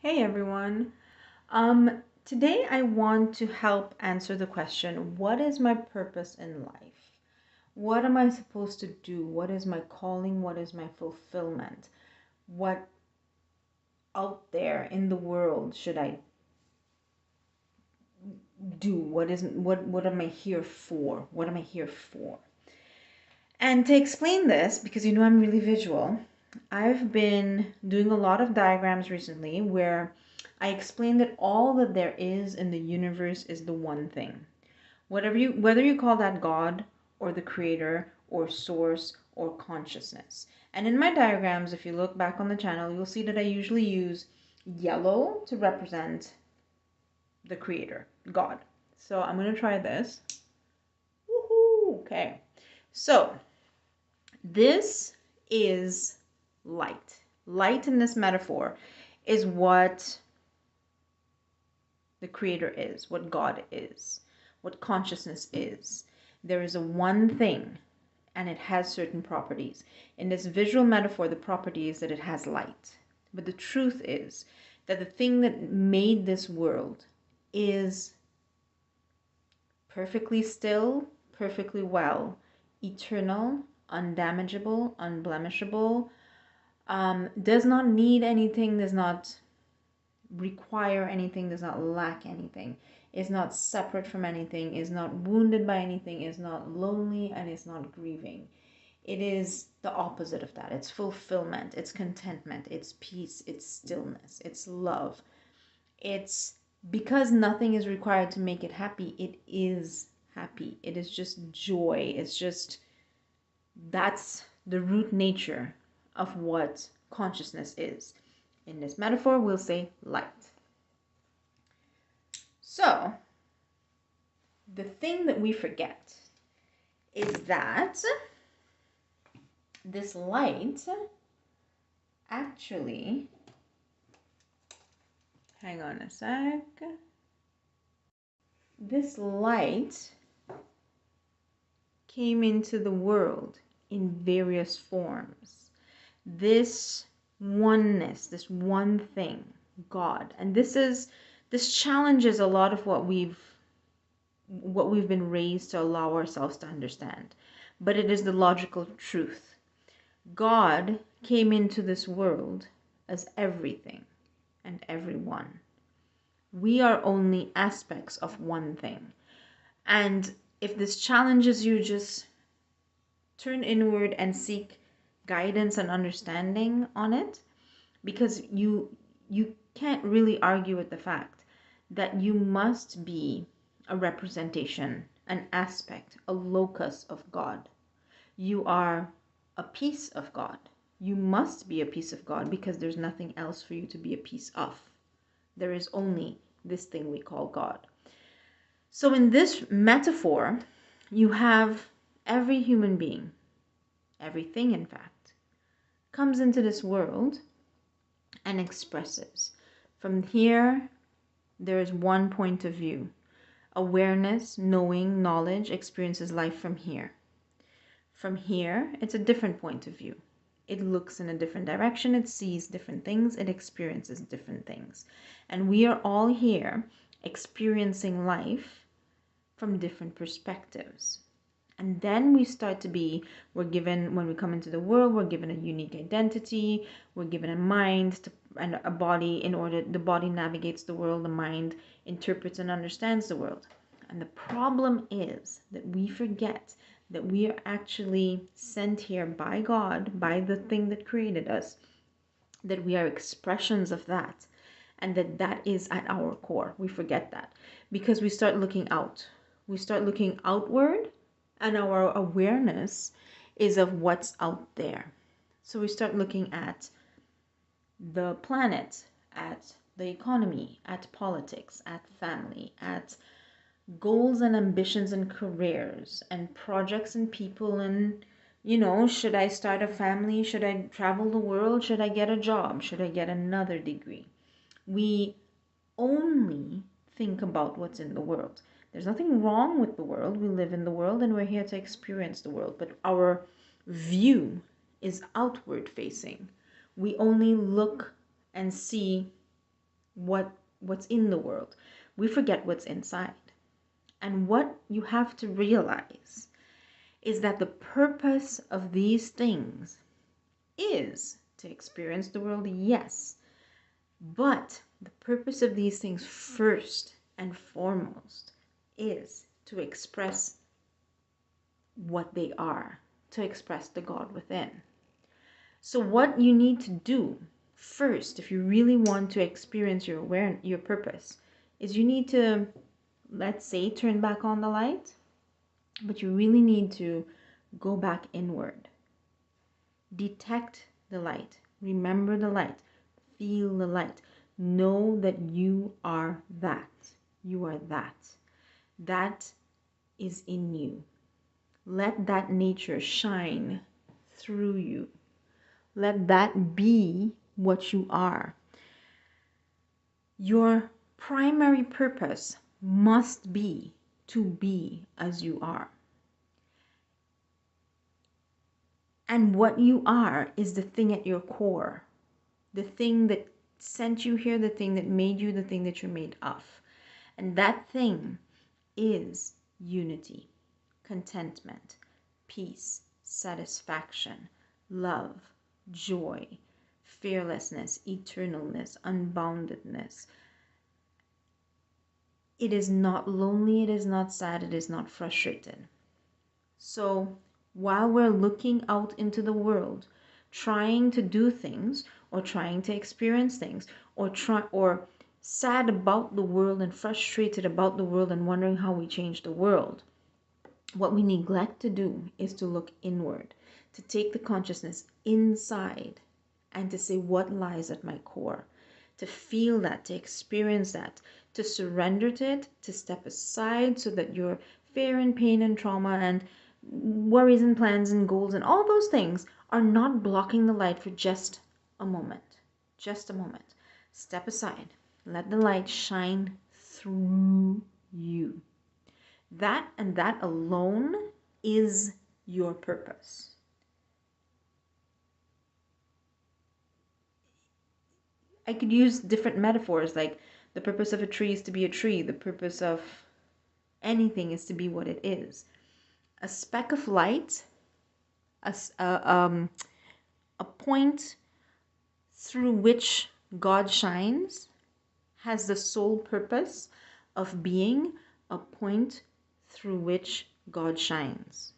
Hey everyone. Today I want to help answer the question, what is my purpose in life? What am I supposed to do? What is my calling? What is my fulfillment? What out there in the world should I do? What am I here for? What am I here for? And to explain this, because I'm really visual, I've been doing a lot of diagrams recently where I explain that all that there is in the universe is the one thing. Whether you call that God or the creator or source or consciousness. And in my diagrams, if you look back on the channel, you'll see that I usually use yellow to represent the creator, God. So I'm going to try this. Woohoo! Okay. So this is light. Light in this metaphor is what the creator is, what God is, what consciousness is. There is a one thing and it has certain properties. In this visual metaphor, the property is that it has light. But the truth is that the thing that made this world is perfectly still, perfectly well, eternal, undamageable, unblemishable, does not need anything, does not require anything, does not lack anything, is not separate from anything, is not wounded by anything, is not lonely, and is not grieving. It is the opposite of that. It's fulfillment, it's contentment, it's peace, it's stillness, it's love. It's because nothing is required to make it happy, it is happy. It is just joy. It's just, that's the root nature of what consciousness is. In this metaphor, we'll say light. So, the thing that we forget is that this light actually, hang on a sec, this light came into the world in various forms. This oneness, this one thing, God. And this challenges a lot of what we've been raised to allow ourselves to understand. But it is the logical truth. God came into this world as everything and everyone. We are only aspects of one thing. And if this challenges you, just turn inward and seek guidance and understanding on it, because you can't really argue with the fact that you must be a representation, an aspect, a locus of God. You are a piece of God. You must be a piece of God because there's nothing else for you to be a piece of. There is only this thing we call God. So in this metaphor, you have every human being, everything in fact, comes into this world and expresses. From here, there is one point of view. Awareness, knowing, knowledge experiences life from here. From here, it's a different point of view. It looks in a different direction, it sees different things, it experiences different things. And we are all here experiencing life from different perspectives. And then we start to be, when we come into the world, we're given a unique identity, we're given a mind and a body. In order, the body navigates the world, the mind interprets and understands the world. And the problem is that we forget that we are actually sent here by God, by the thing that created us, that we are expressions of that, and that is at our core. We forget that because we start looking out. We start looking outward, and our awareness is of what's out there. So we start looking at the planet, at the economy, at politics, at family, at goals and ambitions and careers and projects and people, and should I start a family? Should I travel the world? Should I get a job? Should I get another degree? We only think about what's in the world. There's nothing wrong with the world. We live in the world and we're here to experience the world. But our view is outward facing. We only look and see what's in the world. We forget what's inside. And what you have to realize is that the purpose of these things is to experience the world, yes, but the purpose of these things first and foremost is to express what they are, to express the God within. So what you need to do first, if you really want to experience your purpose, is you need to, let's say, turn back on the light, but you really need to go back inward. Detect the light. Remember the light. Feel the light. Know that you are that. You are that. That is in you. Let that nature shine through you. Let that be what you are. Your primary purpose must be to be as you are. And what you are is the thing at your core, the thing that sent you here, the thing that made you, the thing that you're made of. And that thing is unity, contentment, peace, satisfaction, love, joy, fearlessness, eternalness, unboundedness. It is not lonely, it is not sad, it is not frustrated. So while we're looking out into the world, trying to do things or trying to experience things or sad about the world and frustrated about the world and wondering how we change the world, what we neglect to do is to look inward, to take the consciousness inside and to say what lies at my core, to feel that, to experience that, to surrender to it, to step aside so that your fear and pain and trauma and worries and plans and goals and all those things are not blocking the light for just a moment. Just a moment. Step aside. Let the light shine through you. That and that alone is your purpose. I could use different metaphors, like the purpose of a tree is to be a tree. The purpose of anything is to be what it is. A speck of light, a point through which God shines, has the sole purpose of being a point through which God shines.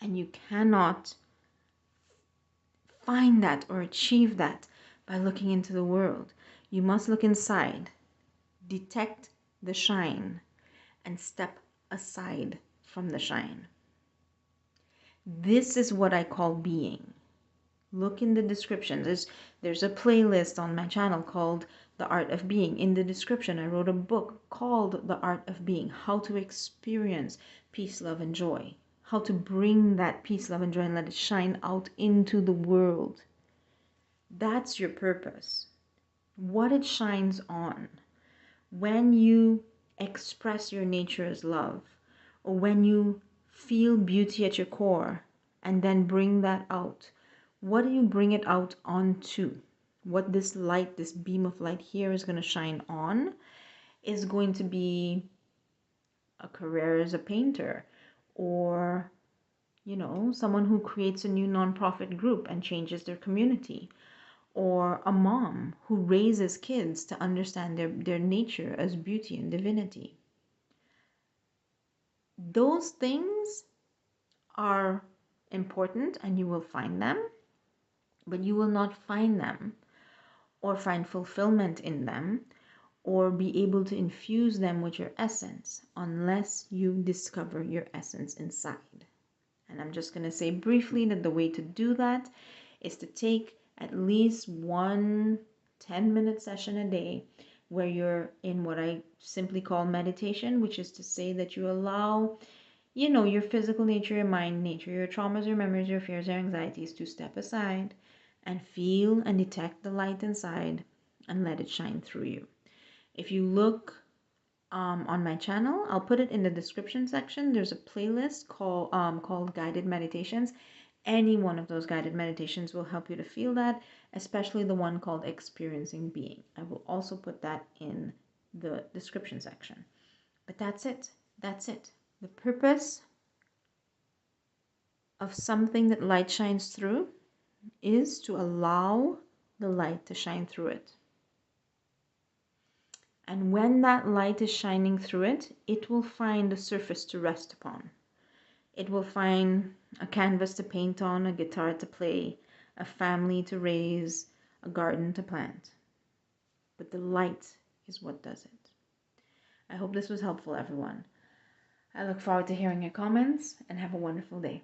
And you cannot find that or achieve that by looking into the world. You must look inside, detect the shine, and step aside from the shine. This is what I call being. Look in the description. There's a playlist on my channel called The Art of Being. In the description, I wrote a book called The Art of Being, how to experience peace, love, and joy. How to bring that peace, love, and joy and let it shine out into the world. That's your purpose. What it shines on. When you express your nature as love, or when you feel beauty at your core and then bring that out, what do you bring it out onto? What this light, this beam of light here is going to shine on is going to be a career as a painter, or someone who creates a new nonprofit group and changes their community, or a mom who raises kids to understand their nature as beauty and divinity. Those things are important and you will find them, but you will not find them or find fulfillment in them or be able to infuse them with your essence unless you discover your essence inside. And I'm just going to say briefly that the way to do that is to take at least one 10-minute session a day where you're in what I simply call meditation, which is to say that you allow, your physical nature, your mind nature, your traumas, your memories, your fears, your anxieties to step aside and feel and detect the light inside and let it shine through you. If you look on my channel, I'll put it in the description section. There's a playlist called Guided Meditations. any one of those guided meditations will help you to feel that, especially the one called Experiencing Being. I will also put that in the description section. But that's it. That's it. The purpose of something that light shines through is to allow the light to shine through it. And when that light is shining through it, it will find a surface to rest upon. It will find a canvas to paint on, a guitar to play, a family to raise, a garden to plant. But the light is what does it. I hope this was helpful, everyone. I look forward to hearing your comments, and have a wonderful day.